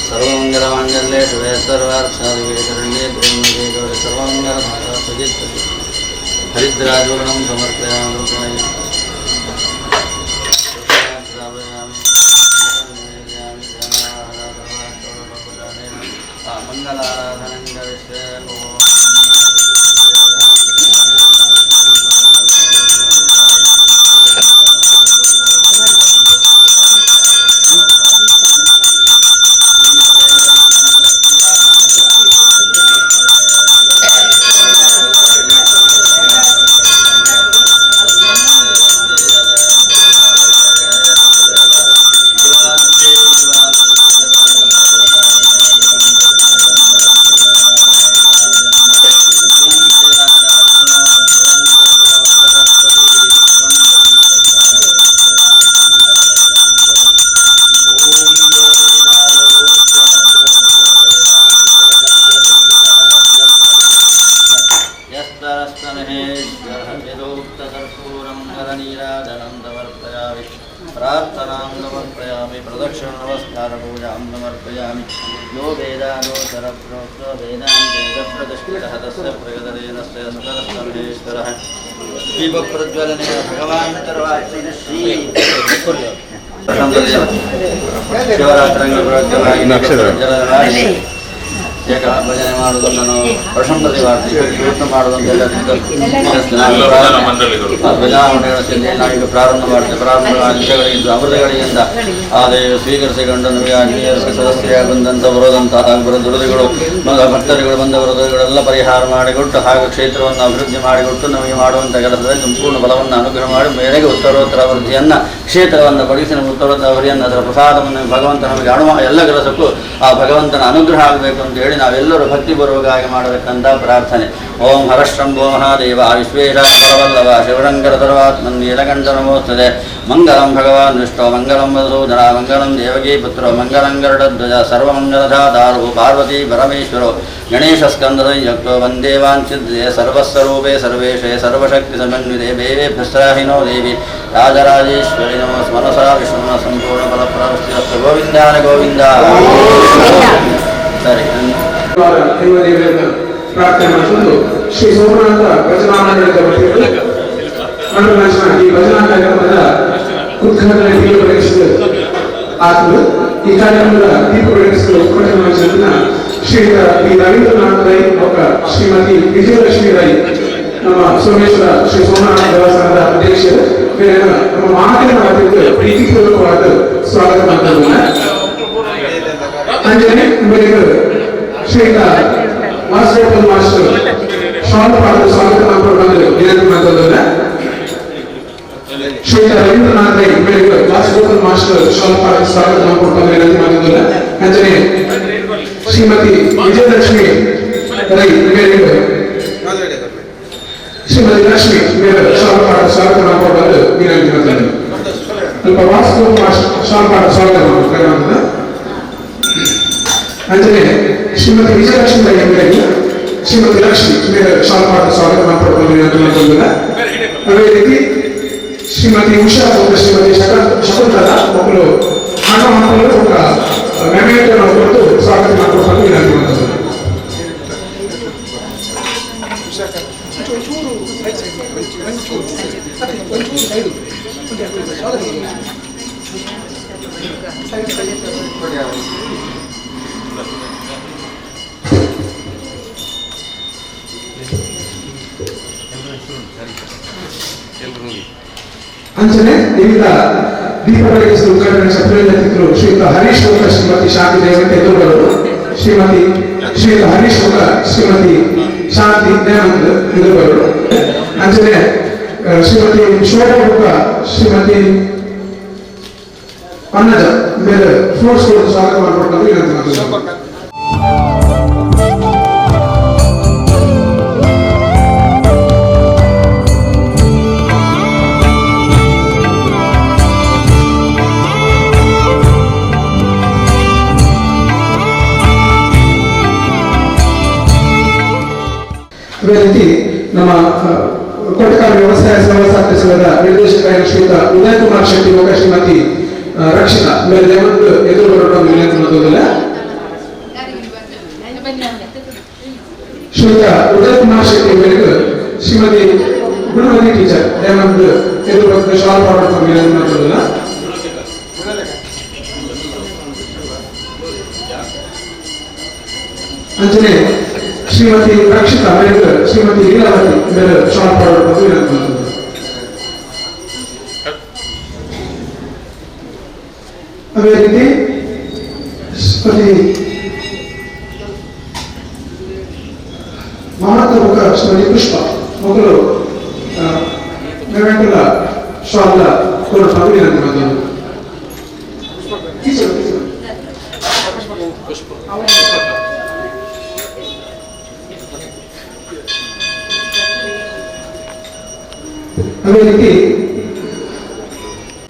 सर्वमंगलमांगल्ये शिवे सर्वार्थसाधिके शरण्ये त्र्यम्बके गौरी सर्वमंगलमांगल्ये हरिद्राजूर्णं समर्पयामि मंगलाराधनं करिष्ये। प्रार्थनां समर्पयामि प्रदक्षिण नमस्कार पूजां समर्पयामि यो वेदानो सरप्रोक्त वेदान्तेजप्रतिष्ठितः तस्य प्रगतरेणस्य सकलस्तमहेश्वरः दीपप्रज्वलने भगवान् सर्वात्मनश्री शिवरात्रि ಏಕ ಭಜನೆ ಮಾಡುವುದನ್ನು ನಾವು ಪ್ರಶಂಸತೆ ಮಾಡ್ತೀವಿ. ಪ್ರಯತ್ನ ಮಾಡುವುದಂತೆಲ್ಲ ನಾವೀಗ ಪ್ರಾರಂಭ ಮಾಡ್ತೇವೆ. ಪ್ರಾರಂಭ ಅಂಶಗಳಿಂದ ಅಮೃತಗಳಿಂದ ಅದೇ ಸ್ವೀಕರಿಸಿಕೊಂಡು ನಮಗೆ ಅಗ್ನಿಯರಕ್ಕೆ ಸದಸ್ಯರಾಗಿ ಬಂದಂಥ ಬರೋದಂತಹ ದುರದಿಗಳು ಭಕ್ತರುಗಳು ಬಂದ ವರದಗಳೆಲ್ಲ ಪರಿಹಾರ ಮಾಡಿಕೊಟ್ಟು ಹಾಗೂ ಕ್ಷೇತ್ರವನ್ನು ಅಭಿವೃದ್ಧಿ ಮಾಡಿಕೊಟ್ಟು ನಮಗೆ ಮಾಡುವಂಥ ಕೆಲಸದಲ್ಲಿ ಸಂಪೂರ್ಣ ಬಲವನ್ನು ಅನುಗ್ರಹ ಮಾಡಿ ಮೇರೆಗೆ ಉತ್ತರೋತ್ತರ ಅಭಿವೃದ್ಧಿಯನ್ನು ಕ್ಷೇತ್ರವನ್ನು ಪಡಿಸಿ ನಮ್ಮ ಉತ್ತರೋತ್ತರ ಅಭಿವೃದ್ಧಿಯನ್ನು ಅದರ ಪ್ರಸಾದವನ್ನು ಭಗವಂತ ನಮಗೆ ಅಣುವ ಎಲ್ಲ ಕೆಲಸಕ್ಕೂ ಆ ಭಗವಂತನ ಅನುಗ್ರಹ ಆಗಬೇಕು ಅಂತ ಹೇಳಿ ನಾವೆಲ್ಲರೂ ಭಕ್ತಿಪೂರ್ವಕವಾಗಿ ಮಾಡಬೇಕಂತ ಪ್ರಾರ್ಥನೆ. ಓಂ ಹರಶ್ರಂಭೋ ಮಹಾದೇವ ವಿಶ್ವೇಶ ಪರವಲ್ಲವ ಶಿವಶಂಕರ ಸರ್ವಾತ್ಮನ್ ನೀಲಕಂಠ ನಮೋಸ್ತುತೆ. ಮಂಗಲಂ ಭಗವಾನ್ ವಿಷ್ಣು ಮಂಗಲಂ ಮಧುಸೂದನ ಮಂಗಲಂ ದೇವಕೀ ಪುತ್ರ ಮಂಗಲಂ ಗರುಡಧ್ವಜ ಸರ್ವಮಂಗಲಧಾತಾರು ಪಾರ್ವತಿ ಪರಮೇಶ್ವರೋ ಗಣೇಶ ಸ್ಕಂದ ಸಂಯುಕ್ತೋ ವಂದೇ ವಾಂಛಿದ್ಯೆ ಸರ್ವಸ್ವರೂಪೇ ಸರ್ವೇಶೇ ಸರ್ವಶಕ್ತಿ ಸಮನ್ವಿತೆ ದೇವೇಭ್ಯಸ್ರಾಹಿನೋ ದೇವಿ ರಾಜರಾಜೇಶ್ವರಿ ನಮೋ ಮನಸಾ ವಿಷ್ಣುನ ಸಂಪೂರ್ಣ ಫಲಪ್ರಾಪ್ತಿರಸ್ತು. ಗೋವಿಂದಾನ ಗೋವಿಂದ. ಸರಿ ಪ್ರಾರ್ಥನೆ ಮಾಡಿಕೊಂಡು ಶ್ರೀ ಸೋಮನಾಥ ಭಜನಾಮಂಡಳದ ವತಿಯಿಂದ ಈ ಭಜನಾ ಕಾರ್ಯಕ್ರಮದ ಉದ್ಘಾಟನೆ ದೀಪ ಬೆಳಗಿಸಿದ ಆತನು ಈ ಕಾರ್ಯಕ್ರಮದ ದೀಪ ಬೆಳಗಿಸಲು ಉದ್ಘಾಟನೆ ಮಾಡಿಸಿದ ಶ್ರೀಯುತ ಪಿ ರವೀಂದ್ರನಾಥ್ ರೈ ಮತ್ತು ಶ್ರೀಮತಿ ವಿಜಯಲಕ್ಷ್ಮಿ ರೈ ನಮ್ಮ ಸೋಮೇಶ್ವರ ಶ್ರೀ ಸೋಮನಾಥ ದೇವಸ್ಥಾನದ ಅಧ್ಯಕ್ಷರು ನಮ್ಮ ಮಾತಿನ ವತಿಯಿಂದ ಪ್ರೀತಿಪೂರ್ವಕವಾದ ಸ್ವಾಗತ ಮಾಡ್ತಾರೆ. ಅಂಜನೆ ಶ್ರೀಯುತ ವಾಸುದೇವ ಮಾಸ್ಟರ್ ಶಾಂತಪಾದ ಸ್ವಾಗತ ಮಾಡಿಕೊಂಡು ವಿನಂತಿ ಮಾಡ್ತಾರೆ. ಶ್ರೀಯುತ ರವೀಂದ್ರನಾಥ್ ರೈ ವಾಸುದೇವ ಮಾಸ್ಟರ್ ಶಾಂತಪಾದ ಸ್ವಾಗತ ಮಾಡಿಕೊಂಡು ವಿನಂತಿ ಮಾಡಿದ್ದಾರೆ. ಅಂಜನೆ ಶ್ರೀಮತಿ ವಿಜಯಲಕ್ಷ್ಮಿ ರೈ ಶ್ರೀಮತಿ ಲಕ್ಷ್ಮಿ ಶಾಂತಪಾದ ಸ್ವಾಗತ ಮಾಡಿಕೊಂಡು ವಿನಂತಿ ಮಾಡ್ತಾರೆ. ಸ್ವಲ್ಪ ವಾಸುದೇವ ಮಾಸ್ಟರ್ ಶಾಂತಪಾದ ಸ್ವಾಗತ ಮಾಡಿಕೊಂಡು ಅಂಜನೆ ಶ್ರೀಮತಿ ವಿಜಯಲಕ್ಷ್ಮಿ ರೈ ಶ್ರೀಮತಿ ಲಕ್ಷ್ಮಿ ಶಾಂತಪಾದ ಸ್ವಾಗತ ಮಾಡಿಕೊಂಡು ಅದೇ ರೀತಿ ಶ್ರೀಮತಿ ಉಷಾ ಮತ್ತು ಶ್ರೀಮತಿ ಶಕುಂತಲಾ ಮಕ್ಕಳು ಹಣ ಮಕ್ಕಳು ఒక ಮೆಮೆಂಟೋನ ಕೊಟ್ಟು ಸ್ವಾಗತ ಮಾಡಿಕೊಂಡು ವಿನಂತಿ ಮಾಡ್ತಾರೆ. ಅಂಚನೆ ವಿವಿಧ ದೀಪ ಬೆಳಗಿಸಲು ಉದ್ಘಾಟನೆ ಸಭೆಯಲ್ಲಿದ್ದರು ಶ್ರೀಯುತ ಹರೀಶ್ ಮುಖ ಶ್ರೀಮತಿ ಶಾಂತಿ ದೇವಂತೆ ಎದುರುಗಳು ಶ್ರೀಯುತ ಹರೀಶ್ ಮುಖ ಶ್ರೀಮತಿ ಶಾಂತಿ ದೇವಂತ ಎದುರುಗಳು ಅಂಚನೆ ಶ್ರೀಮತಿ ಶೋಭಾ ಮುಖ ಶ್ರೀಮತಿ ಅನ್ನಜ ಮೇಲೆ ಫ್ರೂಟ್ಸ್ ಕೊಟ್ಟು ಸ್ವಾಗತ ಮಾಡಿಕೊಂಡು ವಿನಂತಿ ಮಾಡ್ತಾರೆ. ಅದೇ ರೀತಿ ನಮ್ಮ ಕೋಟಕಾರ ವ್ಯವಸಾಯ ಸೇವಾ ಸಾಧ್ಯ ಸಂಘದ ನಿರ್ದೇಶಕ ಶ್ರೀಯುತ ಉದಯ್ ಕುಮಾರ್ ಶೆಟ್ಟಿ ಮತ್ತು ಶ್ರೀಮತಿ ರಕ್ಷಿತಾ ಮೇಲೆ ದೇವಂತ ಎದುರು ಬರೋಣ ವಿನಂತಿಲ್ಲ. ಶ್ರೀಯುತ ಉದಯ್ ಕುಮಾರ್ ಶೆಟ್ಟಿ ಮೇರೆಗೆ ಶ್ರೀಮತಿ ಗುಣವತಿ ಟೀಚರ್ ದೇವಂತ ಎದುರು ಬರೋಣ ಶಾಲ್ ಮಾಡೋಣ ವಿನಂತಿಲ್ಲ. ಅಂಜನೆ ಶ್ರೀಮತಿ ರಕ್ಷಿತಾ ಮೇರೆಗೆ ಶ್ರೀಮತಿ ಲೀಲಾವತಿ ಮೇಲೆ ಶಾಲ್ ಮಾಡೋಣ ವಿನಂತಿಲ್ಲ. ಅದೇ ರೀತಿ ಶ್ರೀಮತಿ ಮಮತಾ ಮುಖ ಶ್ರೀಮತಿ ಪುಷ್ಪ ಮಗಳು ಮೇವೆಂಟಲ ಶಾಲ ಕೊಡೋಣ ವಿನಂತಿ.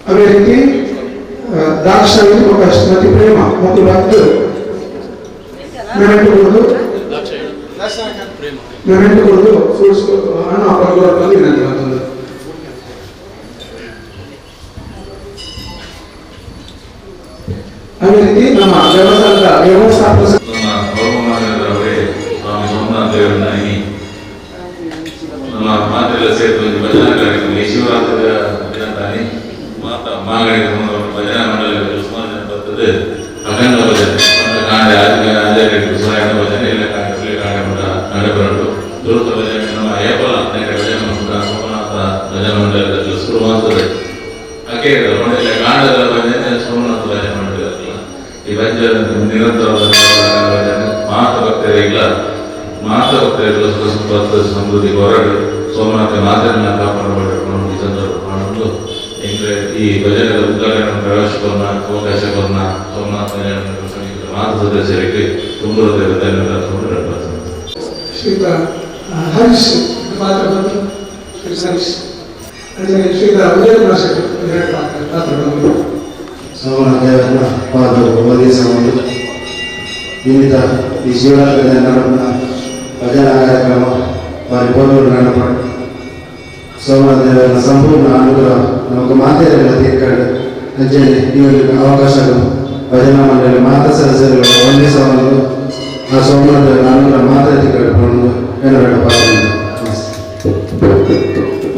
ಅದೇ ರೀತಿ ದಾಕ್ಷಾಯಿ ಮತ್ತು ಶ್ರೀಮತಿ ಪ್ರೇಮ ಮತ್ತು ಡಾಕ್ಟರ್ ಮೆಮೆಂಟೋ ಕೊಡೋದು ಫ್ರೂಟ್ಸ್ ಹಣ್ಣು ಹಪ್ಪಳ ವಿನಂತಿ ಮತ್ತೊಂದು. ಅದೇ ರೀತಿ ನಮ್ಮ ವ್ಯವಸ್ಥಾಪಕ ಮಾತೆಲ್ಲ ಸೇರಿದ ಭಜನಾ ಕಾರ್ಯಕ್ರಮ ಶಿವರಾತ್ರಿಯ ದಿನ ತಾನೇ ಮಾಗಡಿಗೆ ಭಜನಾ ಮಂಡಳಿಗಳು ಸುಮಾರು ಜನ ಬರ್ತದೆ. ಅಖಂಡ ಭಜನೆ ಕಾಂಡೆ ಆಚಾರ್ಯರಿಗೆ ಸುರಾಯಣ ಭಜನೆ ಎಲ್ಲ ಕಾಂಡೆ ಕಾಂಡೆ ನಡೆಬರಲು ದುರುತ ಭಜನೆ ನಮ್ಮ ಏಪಲ ಅನೇಕ ಭಜನೆ ಸೋಮನಾಥ ಭಜನಾ ಮಂಡಳಿಗಳು ಶುರು ಮಾಡ್ತದೆ. ಅಕೆ ಎಲ್ಲ ಕಾಂಡದ ಭಜನೆ ಸೋಮನಾಥ ಭಜನೆ ಮಂಡಳಿರಲ್ಲ. ಈ ಭಜನೆ ನಿರಂತರವಾದ ಭಜನೆ ಮಾತೃಭಕ್ತರಿಗೆ ಸಮೃದ್ಧಿ ಹೊರಡು ಸೋಮನಾಥ ಮಾತನ್ನ ಕಾಪಾಡಬೇಕು ಈ ಸಂದರ್ಭ ಮಾಡಲು ಈ ಭಜನೆಯ ಉದ್ಘಾಟನೆ ಪ್ರವೇಶವನ್ನು ಅವಕಾಶ ಕೊನ್ನ ಸೋಮನಾಥ ಮಾತ ಸದಸ್ಯರಿಗೆ ತುಂಬ ಧನ್ಯವಾದ. ಶ್ರೀಯುತ ಹರೀಶ್ ಶ್ರೀಯುತ ಉದಯ ಕುಮಾರ್ ಶೆಟ್ಟಿ ಸೋಮನಾಥ ಪಾದರು ಉಪದೇಶವನ್ನು ನಿಮಿತ್ತ ಈ ಶಿವರಾತ್ರಿ ನಡೆದ ಭಜನಾ ಕಾರ್ಯಕ್ರಮ ಪರಿಪೂರ್ಣ ನಡೆಪಡು ಸೋಮನಾಥ ದೇವರ ಸಂಪೂರ್ಣ ಅನುಗ್ರಹ ನಮಗೆ ಮಾತೆಯರೆಲ್ಲ ತೀರ್ಕೊಂಡು ಅಂಜನೆ ಇವರಿಗೆ ಅವಕಾಶಗಳು ಭಜನಾ ಮಂಡಳಿ ಮಾತಾ ಸದಸ್ಯರುಗಳು ವಂದಿಸಬಹುದು. ಆ ಸೋಮನಾಥ ದೇವರ ಅನುಗ್ರಹ ಮಾತಾ ತೀರ್ಕೊಂಡು ಏನಾರ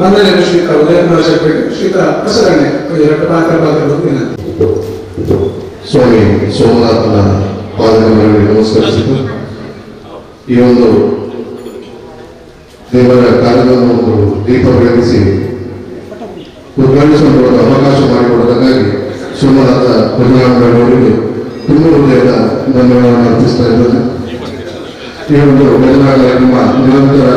ವಂದನೆ ಶ್ರೀಯುತ ಉದಯ ಕುಮಾರ್ ಶೆಟ್ಟಿ ಶ್ರೀಯುತ ಹೊಸಗಣ್ಣೆ ಎರಡು ಪಾತ್ರ ವಿನಂತಿ. ಸ್ವಾಮಿ ಸೋಮನಾಥನ ಪಾದಗಳಿಗೆ ನಮಸ್ಕರಿಸಿದ್ದು ಈ ಒಂದು ದೇವರ ಕಾರ್ಯವನ್ನು ಒಂದು ದೀಪ ಬೆಳಗಿಸಿ ಉದ್ಘಾಟಿಸುವ ಅವಕಾಶ ಮಾಡಿಕೊಡೋದಕ್ಕಾಗಿ ಸೋಮನಾಥ ಭಜನಾಂಗಗಳಿಗೆ ತುಂಬ ಹೃದಯದ ಧನ್ಯವಾದವನ್ನು ಅರ್ಪಿಸ್ತಾ ಇದ್ದೇನೆ. ಈ ಒಂದು ಭಜನಾ ಕಾರ್ಯಕ್ರಮ ನಿರಂತರ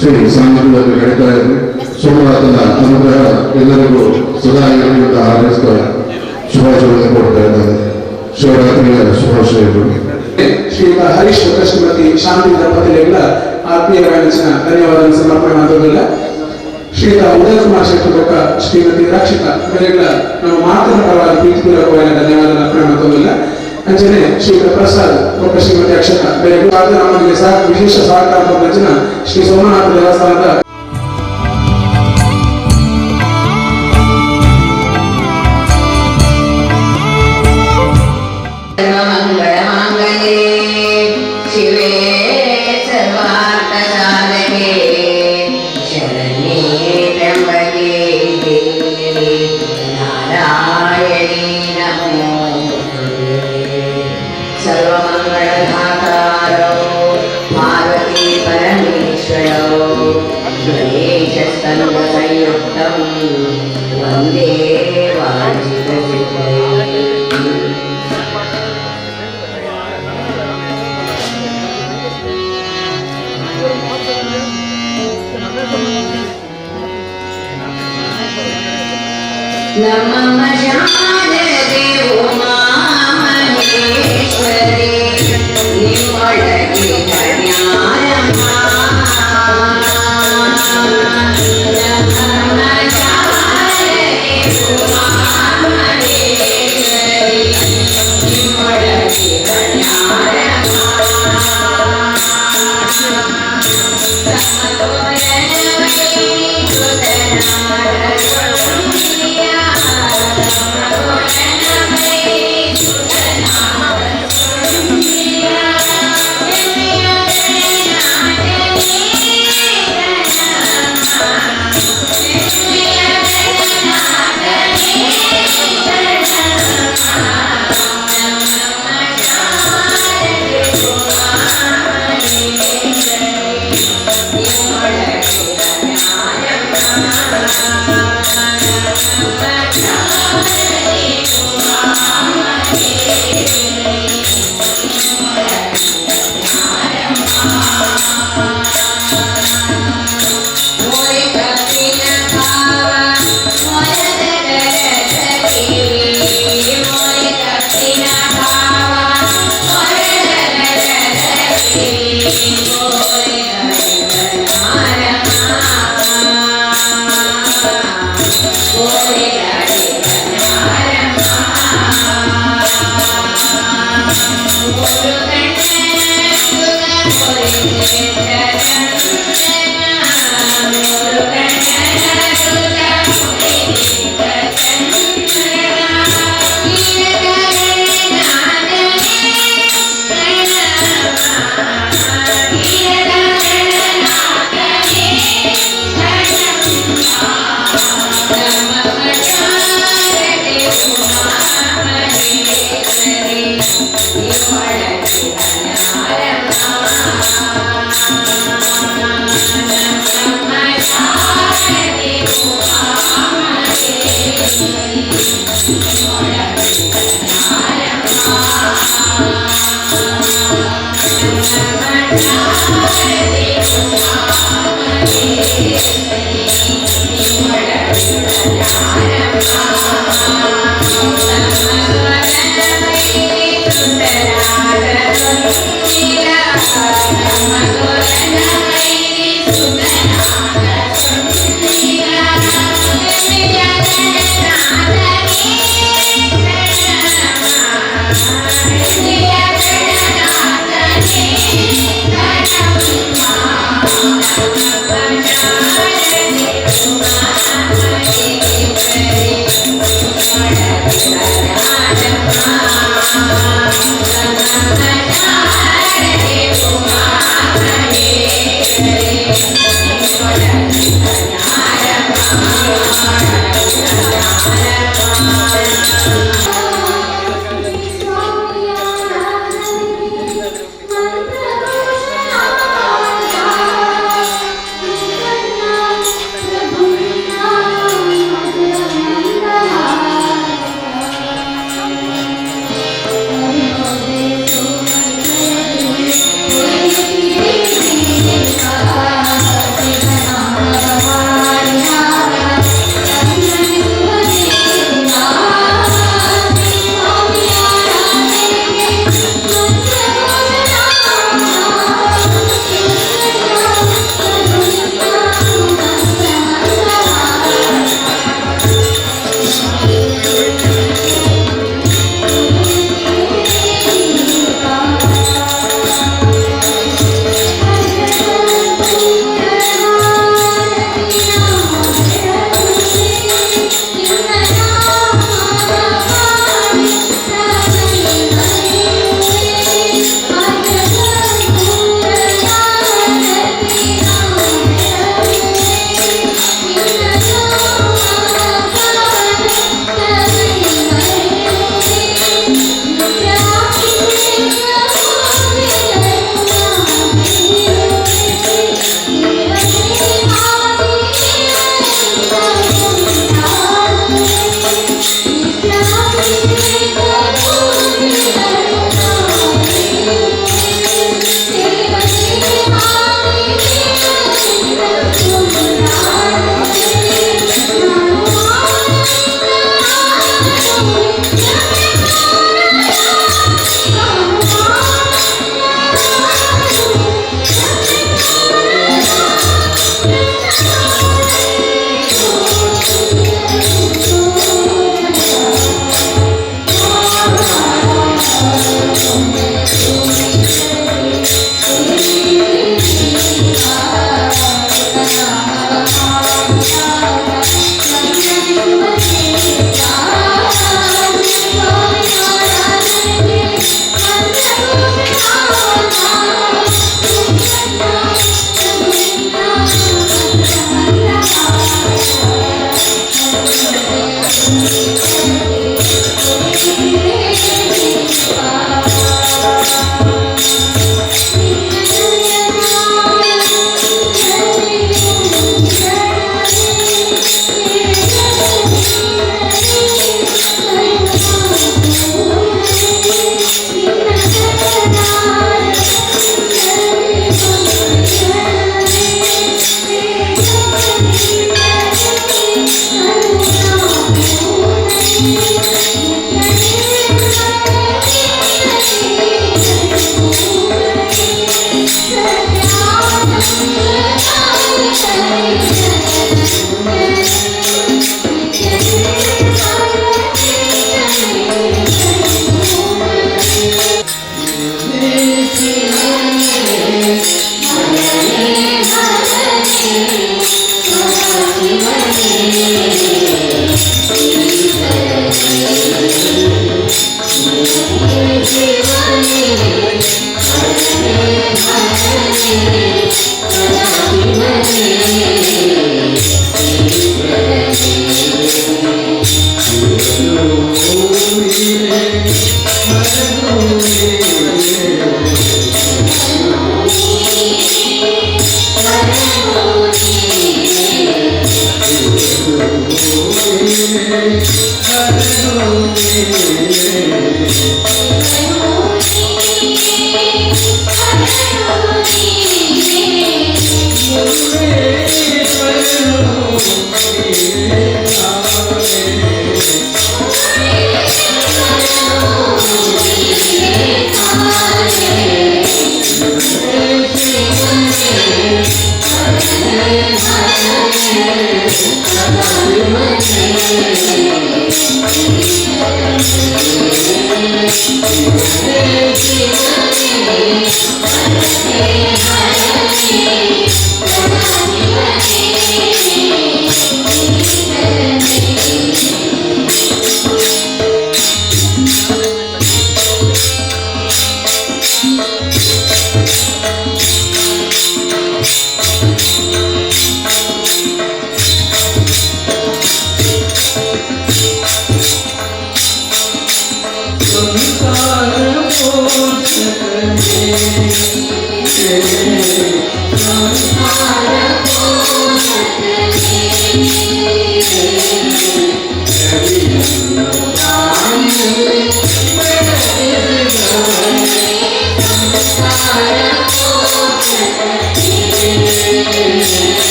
ಶ್ರೀ ಸಾಂಸ್ಕೃತಿಕ ನಡೀತಾ ಇದೆ. ಸೋಮನಾಥನ ಅನುಗ್ರಹ ಎಲ್ಲರಿಗೂ ಸದಾ ಇರಲಿ ಅಂತ ಹಾರೈಸ್ತಾ ಶುಭಾಶಯಗಳನ್ನು ಕೊಡ್ತಾ ಇದ್ದಾರೆ. ಶಿವರಾತ್ರಿಯ ಶುಭಾಶಯಗಳು. ಶ್ರೀಯುತ ಹರೀಶ್ ಮತ್ತು ಶ್ರೀಮತಿ ಶಾಂತಿ ದಂಪತಿಗಳಿಗೆಲ್ಲ ಆತ್ಮೀಯವಾಗಿ ಧನ್ಯವಾದ ಸಮರ್ಪಣೆ ಮಾಡೋದಿಲ್ಲ. ಶ್ರೀಯುತ ಉದಯ ಕುಮಾರ್ ಶೆಟ್ಟಿ ಮತ್ತು ಶ್ರೀಮತಿ ರಕ್ಷಿತಾ ಇವರಿಗೆಲ್ಲ ನಾವು ಮಾತೃ ಪರವಾಗಿ ಪ್ರೀತಿಪೂರ್ವಕವಾದ ಧನ್ಯವಾದ ಅರ್ಪಣೆ ಮಾಡೋದಿಲ್ಲ. ಅಂಚನೆ ಶ್ರೀಯುತ ಪ್ರಸಾದ್ ಮತ್ತು ಶ್ರೀಮತಿ ಅಕ್ಷತಾ ಬೆಳಗ್ಗೆ ನಮಗೆ ವಿಶೇಷ ಸಹಕಾರ ಶ್ರೀ ಸೋಮನಾಥ ದೇವಸ್ಥಾನದ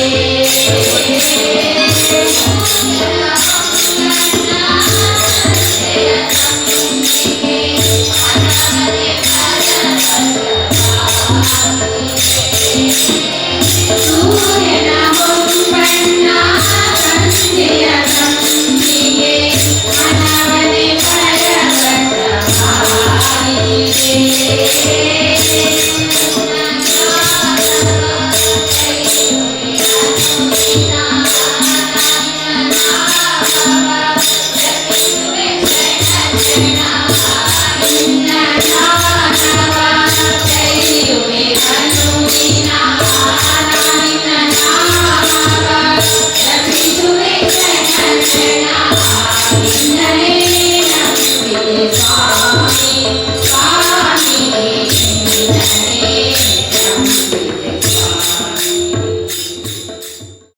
Thank you.